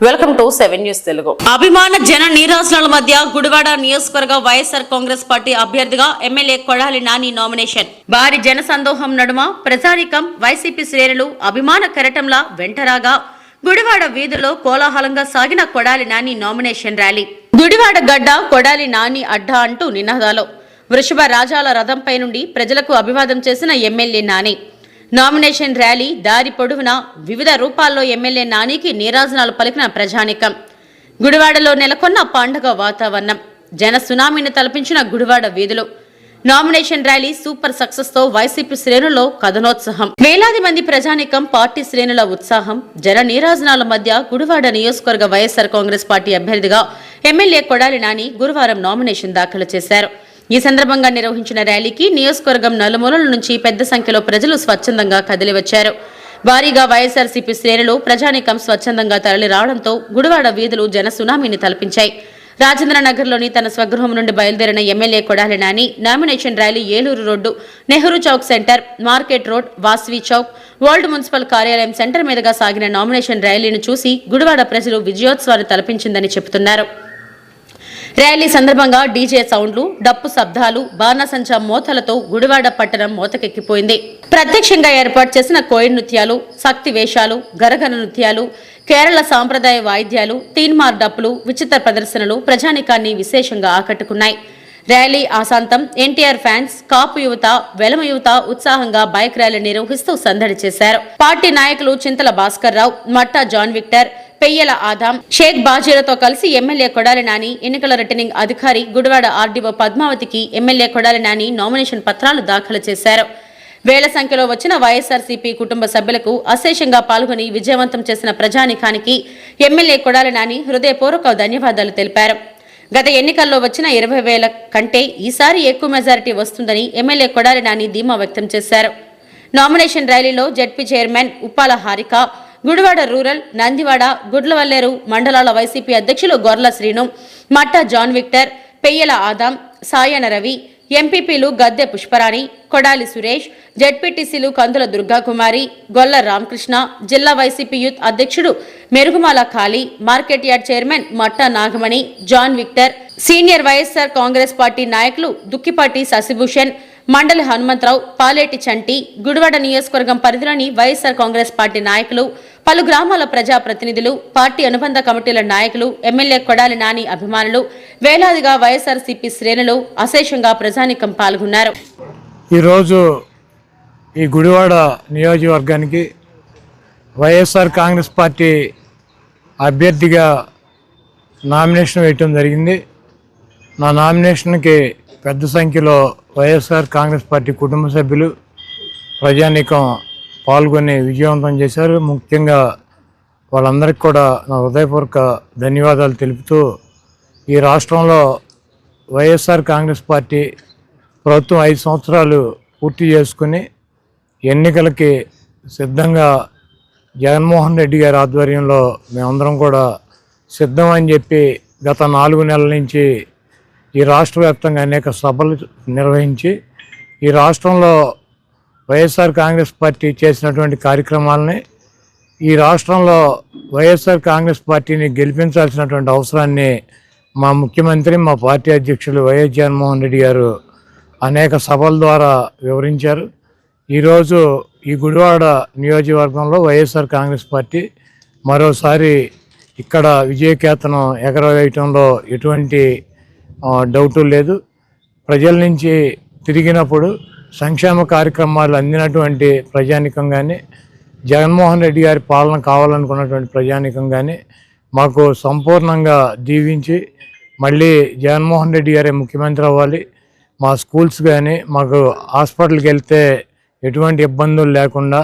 Welcome to 7 news Telugu. అభిమాన జన నీరాజనాల మధ్య గుడివాడ నియోజకవర్గ వైఎస్ఆర్ కాంగ్రెస్ పార్టీ అభ్యర్థిగా ఎమ్మెల్యే కొడాలి నాని నామినేషన్. భారీ జన సందోహం నడుమ ప్రజానికం వైసీపీ శ్రేణులు అభిమాన కెరటంలా వెంటరాగా గుడివాడ వీధుల్లో కోలాహలంగా సాగిన కొడాలి నాని నామినేషన్ ర్యాలీ. గుడివాడ గడ్డ కొడాలి నాని అడ్డా అంటూ నినాదాలు. వృషభ రాజాల రథంపై నుండి ప్రజలకు అభివాదం చేసిన ఎమ్మెల్యే నాని. నామినేషన్ ర్యాలీ దారి పొడవునా వివిధ రూపాల్లో ఎమ్మెల్యే నానికి నీరాజనాలు పలికిన ప్రజానికం. గుడివాడలో నెలకొన్న పండుగ వాతావరణం. జన సునామీని తలపించిన గుడివాడ వీధులు. నామినేషన్ ర్యాలీ సూపర్ సక్సెస్ తో వైసీపీ శ్రేణుల్లో కథనోత్సాహం. వేలాది మంది ప్రజానికం, పార్టీ శ్రేణుల ఉత్సాహం. జన నీరాజనాల మధ్య గుడివాడ నియోజకవర్గ వైఎస్ఆర్ కాంగ్రెస్ పార్టీ అభ్యర్థిగా ఎమ్మెల్యే కొడాలి నాని గురువారం నామినేషన్ దాఖలు చేశారు. ఈ సందర్భంగా నిర్వహించిన ర్యాలీకి నియోజకవర్గం నలుమూలల నుంచి పెద్ద సంఖ్యలో ప్రజలు స్వచ్ఛందంగా కదిలివచ్చారు. భారీగా వైఎస్ఆర్సీపీ శ్రేణులు, ప్రజానీకం స్వచ్ఛందంగా తరలి రావడంతో గుడివాడ వీధులు జన సునామీని తలపించాయి. రాజేంద్రనగర్లోని తన స్వగృహం నుండి బయలుదేరిన MLA Kodali Nani nomination rally Eluru road, Nehru Chowk centre, market road, Vasvi Chowk, world municipal కార్యాలయం సెంటర్ మీదుగా సాగిన నామినేషన్ ర్యాలీని చూసి గుడివాడ ప్రజలు విజయోత్సవాన్ని తలపించిందని చెబుతున్నారు. ర్యాలీ సందర్భంగా డీజే సౌండ్లు, డప్పు శబ్దాలు, బాణసంచా మోతలతో గుడివాడ పట్టణం మోతకెక్కిపోయింది. ప్రత్యక్షంగా ఏర్పాటు చేసిన కోయి నృత్యాలు, శక్తి వేషాలు, గరగన నృత్యాలు, కేరళ సాంప్రదాయ వాయిద్యాలు, తీన్మార్ డప్పులు, విచిత్ర ప్రదర్శనలు ప్రజానికాన్ని విశేషంగా ఆకట్టుకున్నాయి. ర్యాలీ ఆశాంతం ఎన్టీఆర్ ఫ్యాన్స్, కాపు యువత, వెలమ యువత ఉత్సాహంగా బైక్ ర్యాలీ నిర్వహిస్తూ సందడి చేశారు. పార్టీ నాయకులు Chintala Bhaskar Rao, Matta John Victor, Peyyala Adam, Sheikh బాజీలతో కలిసి ఎమ్మెల్యే కొడాలి నాని, ఎన్నికల రిటర్నింగ్ అధికారి గుడివాడ ఆర్డీఓ పద్మావతికి ఎమ్మెల్యే కొడాలి నాని నామినేషన్ పత్రాలు దాఖలు చేశారు. వేల సంఖ్యలో వచ్చిన వైఎస్ఆర్సీపీ కుటుంబ సభ్యులకు అశేషంగా పాల్గొని విజయవంతం చేసిన ప్రజానికానికి ఎమ్మెల్యే కొడాలి నాని హృదయపూర్వక ధన్యవాదాలు తెలిపారు. గత ఎన్నికల్లో వచ్చిన 20,000 కంటే ఈసారి ఎక్కువ మెజారిటీ వస్తుందని ఎమ్మెల్యే కొడాలి నాని ధీమా వ్యక్తం చేశారు. నామినేషన్ ర్యాలీలో ZP chairman Uppala Harika, Gudivada rural, Nandivada, Gudlavalleru మండలాల వైసీపీ అధ్యక్షులు గొర్ల శ్రీను, మట్టా జాన్ విక్టర్, పెయ్యల ఆదాం, సాయన రవి, ఎంపీపీలు గద్దె పుష్పరాణి, కొడాలి సురేష్, జెడ్పీటీసీలు కందుల దుర్గాకుమారి, గొల్ల రామకృష్ణ, జిల్లా వైసీపీ యూత్ అధ్యక్షుడు Merugumala Khali, market yard chairman Matta Nagamani, John Victor, senior YSR Congress party నాయకులు దుక్కిపాటి శశిభూషణ్, మండలి హనుమంతరావు, పాలేటి చంటి, గుడివాడ నియోజకవర్గం పరిధిలోని వైఎస్ఆర్ కాంగ్రెస్ పార్టీ నాయకులు, పలు గ్రామాల ప్రజాప్రతినిధులు, పార్టీ అనుబంధ కమిటీల నాయకులు, ఎమ్మెల్యే కొడాలి నాని అభిమానులు, వేలాదిగా వైఎస్ఆర్సీపీ శ్రేణులు, అశేషంగా ప్రజానికం పాల్గొన్నారు. ఈరోజు ఈ గుడివాడ నియోజకవర్గానికి వైఎస్ఆర్ కాంగ్రెస్ పార్టీ అభ్యర్థిగా నామినేషన్ వేయటం జరిగింది. నా నామినేషన్కి పెద్ద సంఖ్యలో వైఎస్ఆర్ కాంగ్రెస్ పార్టీ కుటుంబ సభ్యులు, ప్రజానీకం పాల్గొని విజయవంతం చేశారు. ముఖ్యంగా వాళ్ళందరికీ కూడా నా హృదయపూర్వక ధన్యవాదాలు తెలుపుతూ, ఈ రాష్ట్రంలో వైఎస్ఆర్ కాంగ్రెస్ పార్టీ ప్రభుత్వం 5 సంవత్సరాలు పూర్తి చేసుకుని ఎన్నికలకి సిద్ధంగా జగన్మోహన్ రెడ్డి గారి ఆధ్వర్యంలో మేమందరం కూడా సిద్ధం అని చెప్పి గత 4 నెలల నుంచి ఈ రాష్ట్ర వ్యాప్తంగా అనేక సభలు నిర్వహించి ఈ రాష్ట్రంలో వైఎస్ఆర్ కాంగ్రెస్ పార్టీ చేసినటువంటి కార్యక్రమాలని, ఈ రాష్ట్రంలో వైఎస్ఆర్ కాంగ్రెస్ పార్టీని గెలిపించాల్సినటువంటి అవసరాన్ని మా ముఖ్యమంత్రి, మా పార్టీ అధ్యక్షులు వైఎస్ జగన్మోహన్ రెడ్డి గారు అనేక సభల ద్వారా వివరించారు. ఈరోజు ఈ గుడివాడ నియోజకవర్గంలో వైఎస్ఆర్ కాంగ్రెస్ పార్టీ మరోసారి ఇక్కడ విజయకేతనం ఎగరవేయటంలో ఎటువంటి డౌటు లేదు. ప్రజల నుంచి తిరిగినప్పుడు సంక్షేమ కార్యక్రమాలు అందినటువంటి ప్రజానికం కానీ, జగన్మోహన్ రెడ్డి గారి పాలన కావాలనుకున్నటువంటి ప్రజానికం కానీ మాకు సంపూర్ణంగా దీవించి మళ్ళీ జగన్మోహన్ రెడ్డి గారే ముఖ్యమంత్రి అవ్వాలి, మా స్కూల్స్ కానీ మాకు హాస్పిటల్కి వెళ్తే ఎటువంటి ఇబ్బందులు లేకుండా,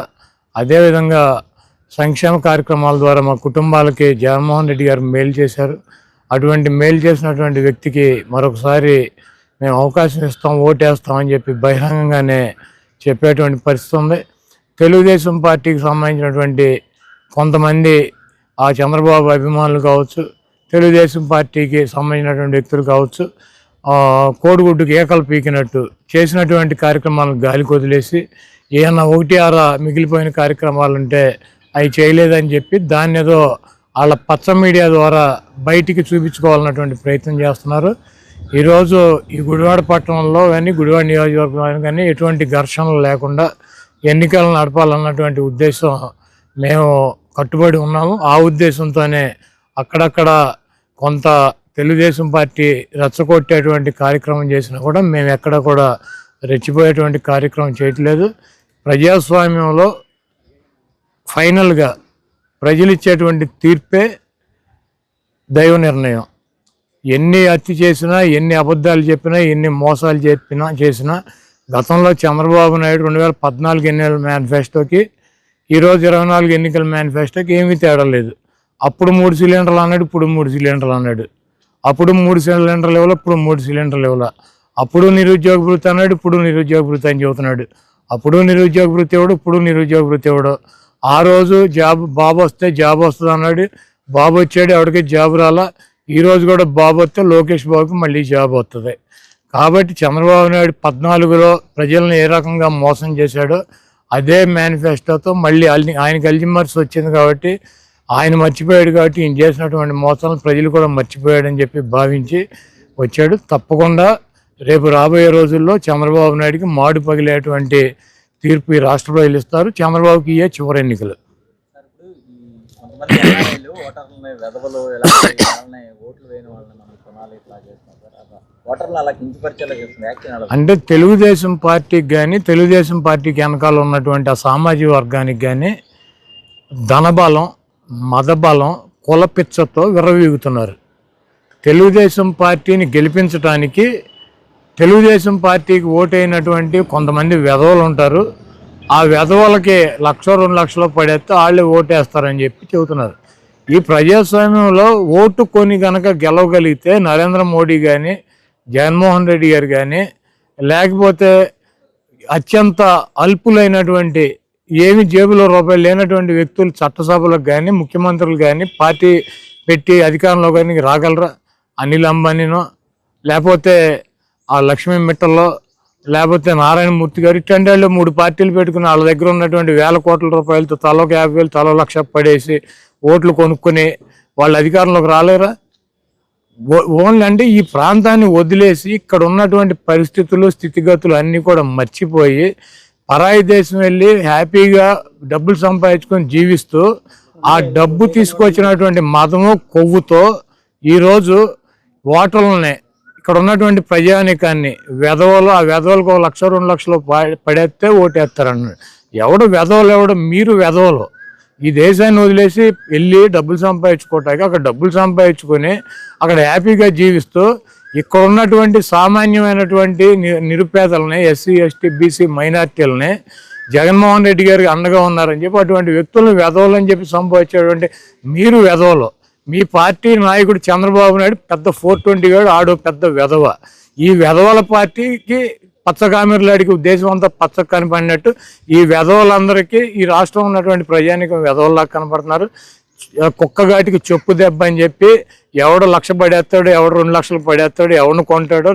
అదేవిధంగా సంక్షేమ కార్యక్రమాల ద్వారా మా కుటుంబాలకి జగన్మోహన్ రెడ్డి గారు మేలు చేశారు. అటువంటి మేలు చేసినటువంటి వ్యక్తికి మరొకసారి మేము అవకాశం ఇస్తాం, ఓటేస్తామని చెప్పి బహిరంగంగానే చెప్పేటువంటి పరిస్థితి ఉంది. తెలుగుదేశం పార్టీకి సంబంధించినటువంటి కొంతమంది ఆ చంద్రబాబు అభిమానులు కావచ్చు, తెలుగుదేశం పార్టీకి సంబంధించినటువంటి వ్యక్తులు కావచ్చు, కోడిగుడ్డుకి ఏకలు పీకినట్టు చేసినటువంటి కార్యక్రమాలను గాలికి వదిలేసి ఏమన్నా 1-6 మిగిలిపోయిన కార్యక్రమాలు ఉంటే అవి చేయలేదని చెప్పి దాన్ని ఏదో వాళ్ళ పచ్చ మీడియా ద్వారా బయటికి చూపించుకోవాలన్నటువంటి ప్రయత్నం చేస్తున్నారు. ఈరోజు ఈ గుడివాడ పట్టణంలో కానీ గుడివాడ నియోజకవర్గంలో కానీ ఎటువంటి ఘర్షణలు లేకుండా ఎన్నికలు నడపాలన్నటువంటి ఉద్దేశం మేము కట్టుబడి ఉన్నాము. ఆ ఉద్దేశంతోనే అక్కడక్కడ కొంత తెలుగుదేశం పార్టీ రెచ్చగొట్టేటువంటి కార్యక్రమం చేసినా కూడా మేము ఎక్కడ కూడా రెచ్చిపోయేటువంటి కార్యక్రమం చేయట్లేదు. ప్రజాస్వామ్యంలో ఫైనల్గా ప్రజలు ఇచ్చేటువంటి తీర్పే దైవ నిర్ణయం. ఎన్ని హత్య చేసినా, ఎన్ని అబద్ధాలు చెప్పినా, ఎన్ని మోసాలు చేసినా గతంలో చంద్రబాబు నాయుడు 2014 ఎన్నికల మేనిఫెస్టోకి ఈరోజు 24 ఎన్నికల మేనిఫెస్టోకి ఏమీ తేడా లేదు. అప్పుడు 3 సిలిండర్లు అన్నాడు, ఇప్పుడు 3 సిలిండర్లు అన్నాడు. అప్పుడు 3 సిలిండర్లు ఇవ్వాల, ఇప్పుడు 3 సిలిండర్లు ఇవ్వాల. అప్పుడు నిరుద్యోగ భృతి అన్నాడు, ఇప్పుడు నిరుద్యోగ భృతి అని చెబుతున్నాడు. అప్పుడు నిరుద్యోగ భృతి ఇవ్వడు, ఇప్పుడు నిరుద్యోగ భృతి ఇవ్వడు. ఆ రోజు బాబు వస్తే జాబ్ వస్తుంది అన్నాడు, బాబు వచ్చాడు, ఎవరికి జాబ్ రాలా. ఈరోజు కూడా బాబు వస్తే లోకేష్ బాబుకి మళ్ళీ జాబ్ వస్తుంది. కాబట్టి చంద్రబాబు నాయుడు 14లో ప్రజలను ఏ రకంగా మోసం చేశాడో అదే మేనిఫెస్టోతో మళ్ళీ ఆయనకి అల్జిమర్స్ వచ్చింది కాబట్టి ఆయన మర్చిపోయాడు. కాబట్టి ఈయన చేసినటువంటి మోసాలను ప్రజలు కూడా మర్చిపోయాడని చెప్పి భావించి వచ్చాడు. తప్పకుండా రేపు రాబోయే రోజుల్లో చంద్రబాబు నాయుడికి మాడు పగిలేటువంటి తీర్పు ఈ రాష్ట్ర ప్రజలు ఇస్తారు. చంద్రబాబుకి ఇయే చివరి ఎన్నికలు. అంటే తెలుగుదేశం పార్టీకి కానీ తెలుగుదేశం పార్టీకి వెనకాల ఉన్నటువంటి ఆ సామాజిక వర్గానికి కానీ ధనబలం, మదబలం, కులపిచ్చతో విర్రవీగుతున్నారు. తెలుగుదేశం పార్టీని గెలిపించడానికి తెలుగుదేశం పార్టీకి ఓటైనటువంటి కొంతమంది వెధవలు ఉంటారు. ఆ వెధవలకి 1,00,000 2 లక్షలు పడేస్తే వాళ్ళే ఓటేస్తారని చెప్పి చెబుతున్నారు. ఈ ప్రజాస్వామ్యంలో ఓటు కొని కనుక గెలవగలిగితే నరేంద్ర మోడీ కానీ జగన్మోహన్ రెడ్డి గారు కానీ లేకపోతే అత్యంత అల్పులైనటువంటి ఏమి జేబులో రూపాయలు లేనటువంటి వ్యక్తులు చట్టసభలకు కానీ ముఖ్యమంత్రులు కానీ పార్టీ పెట్టి అధికారంలో కానీ రాగలరా? అనిల్ అంబానీనో లేకపోతే ఆ లక్ష్మీ మిట్టల్లో లేకపోతే నారాయణమూర్తి గారు ఇట్లాంటి 3 పార్టీలు పెట్టుకుని వాళ్ళ దగ్గర ఉన్నటువంటి వేల కోట్ల రూపాయలతో తలోకి 50,000 తలో 1,00,000 పడేసి ఓట్లు కొనుక్కొని వాళ్ళ అధికారంలోకి రాలేరా? ఓన్లీ అంటే ఈ ప్రాంతాన్ని వదిలేసి ఇక్కడ ఉన్నటువంటి పరిస్థితులు స్థితిగతులు అన్నీ కూడా మర్చిపోయి పరాయి దేశం వెళ్ళి హ్యాపీగా డబ్బులు సంపాదించుకొని జీవిస్తూ ఆ డబ్బు తీసుకొచ్చినటువంటి మదము కొవ్వుతో ఈరోజు ఓటర్లని ఇక్కడ ఉన్నటువంటి ప్రజానికాన్ని వెధవలు ఆ వెధవలకు 1,00,000 2 లక్షలు పడేస్తే ఓటేస్తారన్నాడు. ఎవడు వెధవలు ఎవడు? మీరు వెధవలు. ఈ దేశాన్ని వదిలేసి వెళ్ళి డబ్బులు సంపాదించుకోవటానికి అక్కడ డబ్బులు సంపాదించుకొని అక్కడ హ్యాపీగా జీవిస్తూ ఇక్కడ ఉన్నటువంటి సామాన్యమైనటువంటి నిరుపేదలని ఎస్సీ ఎస్టీ బీసీ మైనార్టీలని జగన్మోహన్ రెడ్డి గారికి అండగా ఉన్నారని చెప్పి అటువంటి వ్యక్తులను వెధవలు అని చెప్పి సంపాదించేటువంటి మీరు వెధవలు. మీ పార్టీ నాయకుడు చంద్రబాబు నాయుడు పెద్ద 420 గాడు, ఆడో పెద్ద వెధవ. ఈ వెధవల పార్టీకి పచ్చకామెర్లాడికి ఉద్దేశం అంతా పచ్చ కనపడినట్టు ఈ వెధవలందరికీ ఈ రాష్ట్రంలో ఉన్నటువంటి ప్రజానికం వెధవల్లా కనపడుతున్నారు. కుక్కగాటికి చెప్పు దెబ్బ అని చెప్పి ఎవడు 1,00,000 పడేస్తాడు, ఎవడు 2 లక్షలు పడేస్తాడు, ఎవరిని కొంటాడో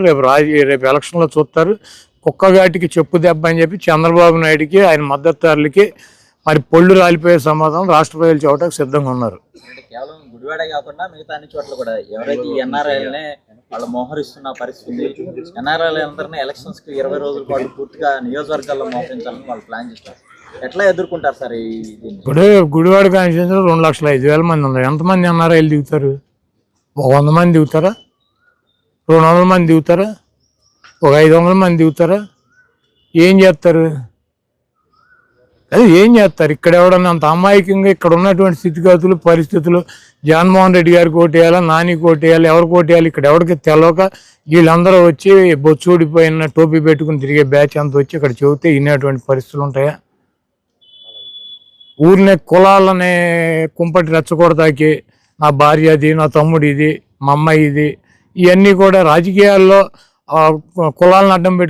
రేపు ఎలక్షన్లో చూస్తారు. కుక్కగాటికి చెప్పు దెబ్బ అని చెప్పి చంద్రబాబు నాయుడికి ఆయన మద్దతుదారులకి మరి పొళ్ళు రాలిపోయే సమాధానం రాష్ట్ర ప్రజలు చూడటానికి సిద్ధంగా ఉన్నారు. కేవలం గుడివాడ కాకుండా మిగతా అన్ని చోట్ల కూడా ఎవరైతే ఈ ఎన్ఆర్ఐలనే వాళ్ళు మోహరిస్తున్న పరిస్థితి, ఎన్ఆర్ఐలు అందరినీ ఎలక్షన్స్ కి 20 రోజుల పాటు పూర్తిగా నియోజకవర్గాల్లో మోహరించాలని వాళ్ళు ప్లాన్ చేస్తారు. ఎట్లా ఎదుర్కొంటారు సార్? ఇప్పుడు గుడివాడ కాన్స్టిట్యూన్సీలో 2,05,000 మంది ఉన్నారు. ఎంతమంది ఎన్ఆర్ఐలు దిగుతారు? 100 మంది దిగుతారా? 200 మంది దిగుతారా? 500 మంది దిగుతారా? ఏం చేస్తారు? అది ఏం చేస్తారు? ఇక్కడ ఎవడన్నా అంత అమాయకంగా ఇక్కడ ఉన్నటువంటి స్థితిగతులు పరిస్థితులు జగన్మోహన్ రెడ్డి గారికి ఓటేయాలా, నానికి ఓటేయాలి, ఎవరికి ఓటేయాలి ఇక్కడ ఎవరికి తెలవక వీళ్ళందరూ వచ్చి బొచ్చూడిపోయిన టోపీ పెట్టుకుని తిరిగే బ్యాచ్ అంతా వచ్చి ఇక్కడ చెబితే ఇనేటువంటి పరిస్థితులు ఉంటాయా? ఊరినే కులాలనే కుంపటి రెచ్చగొడతాకి నా భార్య ఇది, నా తమ్ముడు ఇది, మా అమ్మాయి ఇది, ఇవన్నీ కూడా రాజకీయాల్లో కులాలను అడ్డం పెట్టి